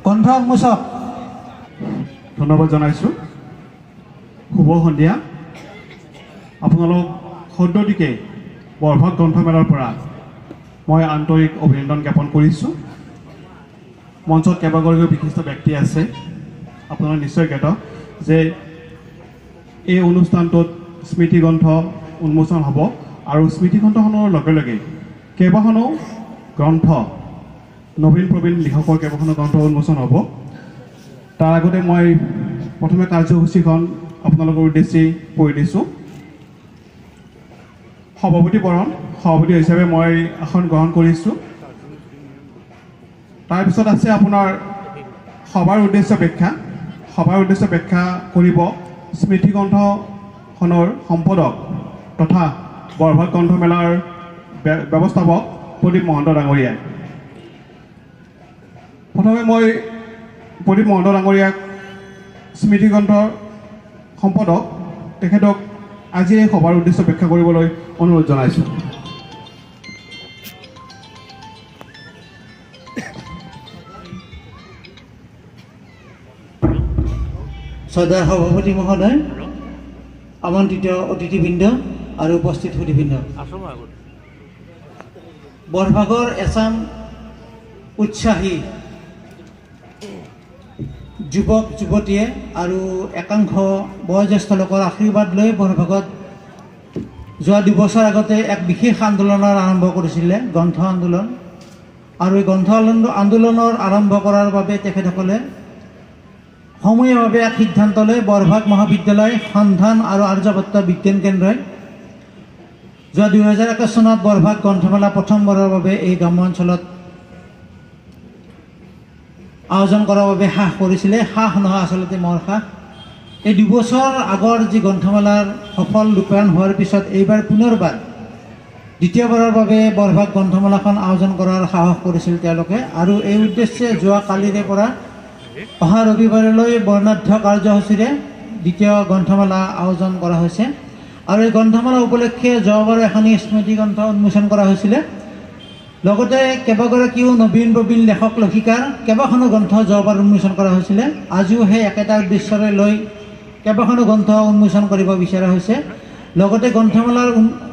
গ্ৰন্থ উন্মোচক ধন্যবাদ জনাইছোঁ। শুভ সন্ধিয়া। আপোনালোক সদ্যহতে বৰভাগ গ্ৰন্থমেলাৰ পৰা মই আন্তৰিক অভিনন্দন জ্ঞাপন কৰিছোঁ। মঞ্চত কেইবাগৰাকীও বিশিষ্ট ব্যক্তি আছে। আপোনালোক নিশ্চয় জ্ঞাত যে এই অনুষ্ঠানটোত স্মৃতিগ্ৰন্থ উন্মোচন হ'ব আৰু স্মৃতিগ্ৰন্থখনৰ লগে লগে কেইবাখনো গ্ৰন্থ নবীন প্ৰবীণ লিখকৰ কেইবাখনো গ্ৰন্থ উন্মোচন হ'ব। তাৰ আগতে মই প্ৰথমে কাৰ্যসূচীখন আপোনালোকৰ উদ্দেশ্যে পঢ়ি দিছোঁ। সভাপতি হিচাপে মই আসন গ্ৰহণ কৰিছোঁ। তাৰপিছত আছে আপোনাৰ সভাৰ উদ্দেশ্য ব্যাখ্যা কৰিব স্মৃতিগ্ৰন্থখনৰ সম্পাদক তথা বৰভাগ গ্ৰন্থমেলাৰ ব্যৱস্থাপক প্ৰদীপ মহন্ত ডাঙৰীয়াই। প্ৰথমে মই প্ৰদীপ মহন্ত ডাঙৰীয়াক স্মৃতিগ্ৰন্থৰ সম্পাদক তেখেতক আজি এই সভাৰ উদ্দেশ্য ব্যাখ্যা কৰিবলৈ অনুৰোধ জনাইছোঁ। শ্ৰদ্ধাৰ সভাপতি মহোদয়, আমন্ত্ৰিত অতিথিবৃন্দ আৰু উপস্থিত সুধীবৃন্দ, বৰভাগৰ এচাম উৎসাহী যুৱক যুৱতীয়ে আৰু একাংশ বয়োজ্যেষ্ঠ লোকৰ আশীৰ্বাদ লৈ বৰভাগত যোৱা 2 বছৰ আগতে এক বিশেষ আন্দোলনৰ আৰম্ভ কৰিছিলে, গ্ৰন্থ আন্দোলন। আৰু এই গ্ৰন্থ আন্দোলনৰ আৰম্ভ কৰাৰ বাবে তেখেতসকলে সমূহীয়াভাৱে এক সিদ্ধান্ত লৈ বৰভাগ মহাবিদ্যালয় সন্ধান আৰু আৰ্যভট্ট বিজ্ঞান কেন্দ্ৰই যোৱা 2021 চনত বৰভাগ গ্ৰন্থমেলা প্ৰথমবাৰৰ বাবে এই গ্ৰাম্য অঞ্চলত আয়োজন কৰাৰ বাবে সাহ কৰিছিলে। সাহ নহয়, আচলতে মোৰ সাহ। এই 2 বছৰ আগৰ যি গ্ৰন্থমেলাৰ সফল ৰূপায়ণ হোৱাৰ পিছত এইবাৰ পুনৰবাৰ দ্বিতীয়বাৰৰ বাবে বৰভাগ গ্ৰন্থমেলাখন আয়োজন কৰাৰ সাহস কৰিছিল তেওঁলোকে। আৰু এই উদ্দেশ্যে যোৱা কালিৰে পৰা অহা ৰবিবাৰলৈ বৰ্ণাঢ্য কাৰ্যসূচীৰে দ্বিতীয় গ্ৰন্থমেলা আয়োজন কৰা হৈছে। আৰু এই গ্ৰন্থমেলা উপলক্ষে যোৱাবাৰ এখনি স্মৃতিগ্ৰন্থ উন্মোচন কৰা হৈছিলে। লগতে কেইবাগৰাকীও নবীন প্ৰবীণ লেখক লেখিকাৰ কেইবাখনো গ্ৰন্থ যোৱাবাৰ উন্মোচন কৰা হৈছিলে। আজিও সেই একেটা উদ্দেশ্যৰে লৈ কেইবাখনো গ্ৰন্থ উন্মোচন কৰিব বিচৰা হৈছে। লগতে গ্ৰন্থমেলাৰ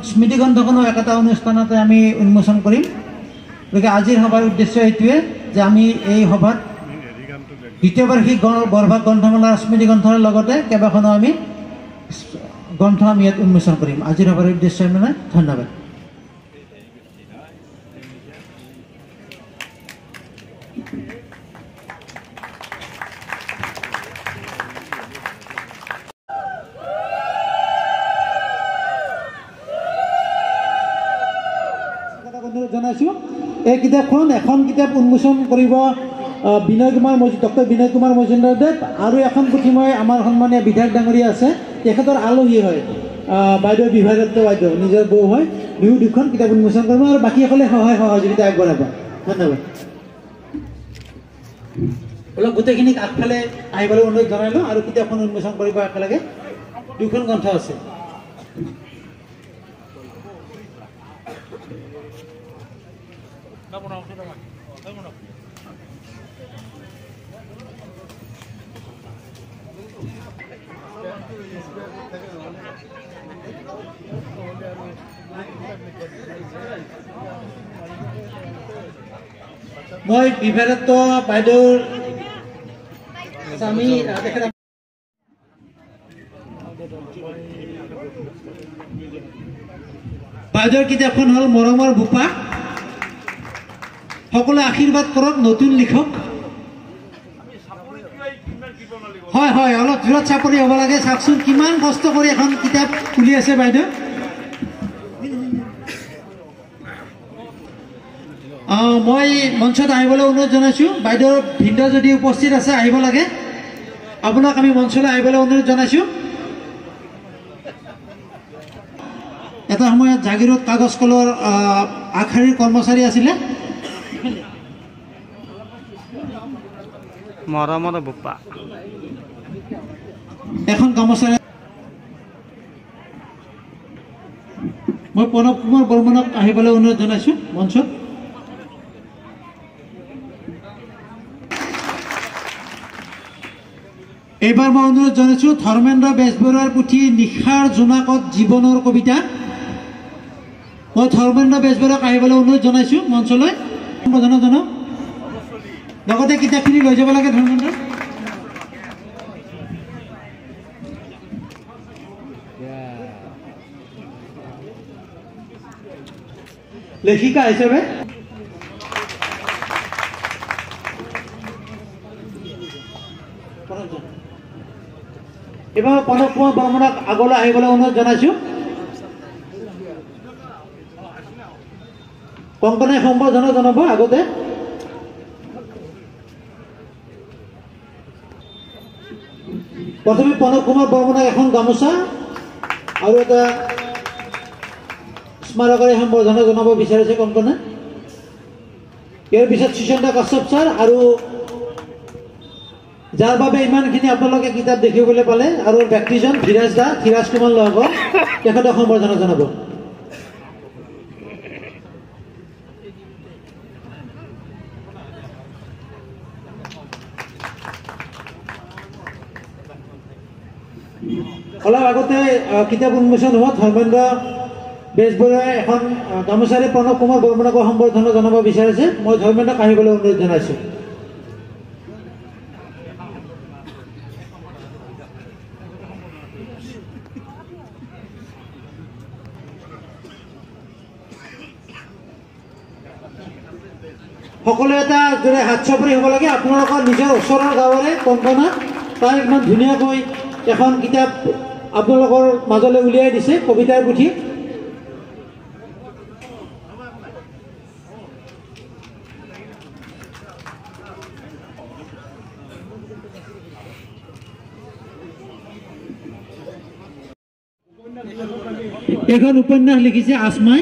স্মৃতিগ্ৰন্থখনো একেটা অনুষ্ঠানতে আমি উন্মোচন কৰিম। গতিকে আজিৰ সভাৰ উদ্দেশ্য এইটোৱে যে আমি এই সভাত দ্বিতীয় বাৰ্ষিক বৰভাগ গ্ৰন্থমেলাৰ স্মৃতিগ্ৰন্থৰ লগতে কেইবাখনো আমি গ্ৰন্থ আমি ইয়াত উন্মোচন কৰিম। আজিৰ সভাৰ উদ্দেশ্য মানে ধন্যবাদ। জনাইছোঁ এই কিতাপখন এখন কিতাপ উন্মোচন কৰিব ডক্টৰ বিনয় কুমাৰ মজুমদাৰদেৱ, আৰু এখন পুথি মই আমাৰ সন্মানীয় বিধায়ক ডাঙৰীয়া আছে তেখেতৰ আলহী হয়, বাইদেউ বিভাদত্ত বাইদেউ নিজৰ বৌ হয়। দুখন কিতাপ উন্মোচন কৰিব আৰু বাকীসকলে সহায় সহযোগিতা আগবঢ়াব। ধন্যবাদ। অলপ গোটেইখিনিক আগফালে আহিবলৈ অনুৰোধ জনালোঁ আৰু কিতাপখন উন্মোচন কৰিব একেলগে। 2খন গ্ৰন্থ আছে। মই বিভাদত্ত বাইদেউৰ আমি বাইদেউৰ কিতাপখন হ'ল মৰমৰ বোপা। সকলোৱে আশীৰ্বাদ কৰক, নতুন লিখক। হয় হয়, অলপ জোৰত চাপৰি হ'ব লাগে। চাওকচোন কিমান কষ্ট কৰি এখন কিতাপ উলিয়াইছে বাইদেউ। মই মঞ্চত আহিবলৈ অনুৰোধ জনাইছোঁ। বাইদেউৰ ভিন্ন যদি উপস্থিত আছে আহিব লাগে। আপোনাক আমি মঞ্চলৈ আহিবলৈ অনুৰোধ জনাইছোঁ। এটা সময়ত জাগিৰোড কাগজ কলৰ আগশাৰীৰ কৰ্মচাৰী আছিলে। মৰমৰ বোপা এখন গামোচা মই প্ৰণৱ কুমাৰ বৰ্মনক আহিবলৈ অনুৰোধ জনাইছোঁ মঞ্চত। এইবাৰ মই অনুৰোধ জনাইছোঁ ধৰ্মেন্দ্ৰ বেজবৰুৱাৰ পুথি নিশাৰ জোনাকত জীৱনৰ কবিতা। মই ধৰ্মেন্দ্ৰ বেজবৰুৱাক আহিবলৈ অনুৰোধ জনাইছোঁ মঞ্চলৈ। জনাওক লগতে কিতাপখিনি লৈ যাব লাগে ধৰ্মেন্দ্ৰ। লেখিকা হিচাপে এবাৰ প্ৰণৱ কুমাৰ বৰ্মনক আগলৈ আহিবলৈ অনুৰোধ জনাইছোঁ। কংকনে সম্বৰ্ধনা জনাব আগতে। প্ৰথমে প্ৰণৱ কুমাৰ বৰ্মনক এখন গামোচা আৰু এটা স্মাৰকেৰে সম্বৰ্ধনা জনাব বিচাৰিছে কংকনে। ইয়াৰ পিছত সুচন্দ্ৰ কাশ্যপ ছাৰ আৰু যাৰ বাবে ইমানখিনি আপোনালোকে কিতাপ দেখিবলৈ পালে আৰু ব্যক্তিজন ধীৰাজ দা, ধীৰাজ কুমাৰ লহকৰ, তেখেতক সম্বৰ্ধনা জনাব। অলপ আগতে কিতাপ উন্মোচন হোৱা ধৰ্মেন্দ্ৰ বেজবৰুৱাই এখন গামোচাৰে প্ৰণৱ কুমাৰ বৰ্মনকো সম্বৰ্ধনা জনাব বিচাৰিছে। মই ধৰ্মেন্দ্ৰক আহিবলৈ অনুৰোধ জনাইছোঁ। সকলোৱে এটা যদি হাত চাপৰি হ'ব লাগে। আপোনালোকৰ নিজৰ ওচৰৰ গাঁৱৰে কংকনা তাই ইমান ধুনীয়াকৈ এখন কিতাপ আপোনালোকৰ মাজলৈ উলিয়াই দিছে, কবিতাৰ পুথি। এখন উপন্যাস লিখিছে আসমাই,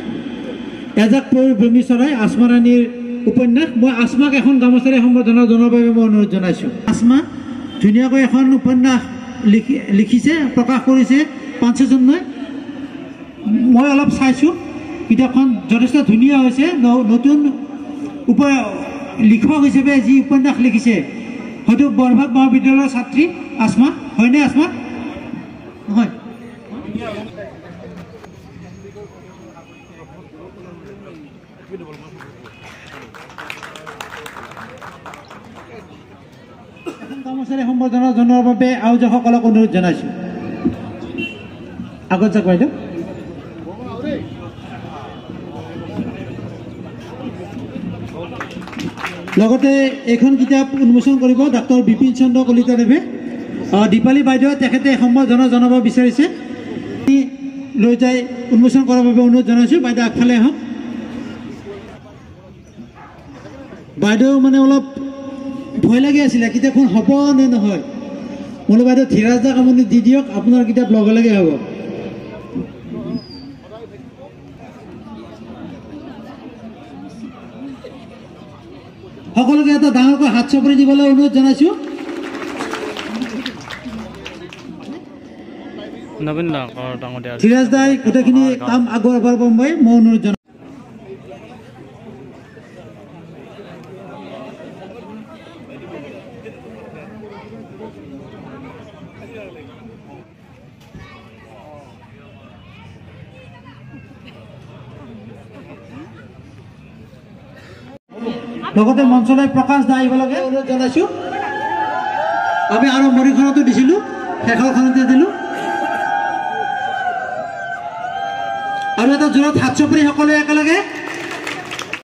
এজাক প্ৰেমী চৰাই, আসমা ৰাণীৰ উপন্যাস। মই আসমাক এখন গামোচাৰে সম্বৰ্ধনা জনাবৰ বাবে মই অনুৰোধ জনাইছোঁ। আসমা ধুনীয়াকৈ এখন উপন্যাস লিখিছে, প্ৰকাশ কৰিছে ৫জনলৈ। মই অলপ চাইছোঁ, কিতাপখন যথেষ্ট ধুনীয়া হৈছে। নতুন লিখক হিচাপে যি উপন্যাস লিখিছে হয়তো বৰভাগ মহাবিদ্যালয়ৰ ছাত্ৰী আসমা, হয়নে আসমা? হয়। গামোচাৰে সম্বৰ্ধনা জনোৱাৰ বাবে আয়োজকসকলক অনুৰোধ জনাইছোঁ। আগত যাওক বাইদেউ। লগতে এইখন কিতাপ উন্মোচন কৰিব ডাক্তৰ বিপিন চন্দ্ৰ কলিতাদেৱে। দীপালী বাইদেৱে তেখেতে সম্বৰ্ধনা জনাব বিচাৰিছে, লৈ যাই উন্মোচন কৰাৰ বাবে অনুৰোধ জনাইছোঁ। বাইদেউ আগফালে আহক। বাইদেউ মানে অলপ ভয় লাগি আছিলে কিতাপখন হ'ব নে নহয়। বোলো বাইদেউ ধীৰাজ দাক আপুনি দি দিয়ক, আপোনাৰ কিতাপ লগে লগে হ'ব। সকলোকে এটা ডাঙৰকৈ হাত চাপৰি দিবলৈ অনুৰোধ জনাইছোঁ। ধীৰাজ দাই গোটেইখিনি কাম আগবঢ়াবৰ বাবে মই অনুৰোধ জনাইছোঁ। লগতে মঞ্চলৈ প্ৰকাশ দা আহিব লাগে অনুৰোধ জনাইছোঁ। আমি আৰম্ভণিখনতো দিছিলোঁ, শেষৰখনতে দিলোঁ। আৰু এটা জোৰত হাত চাপৰি সকলোৱে একেলগে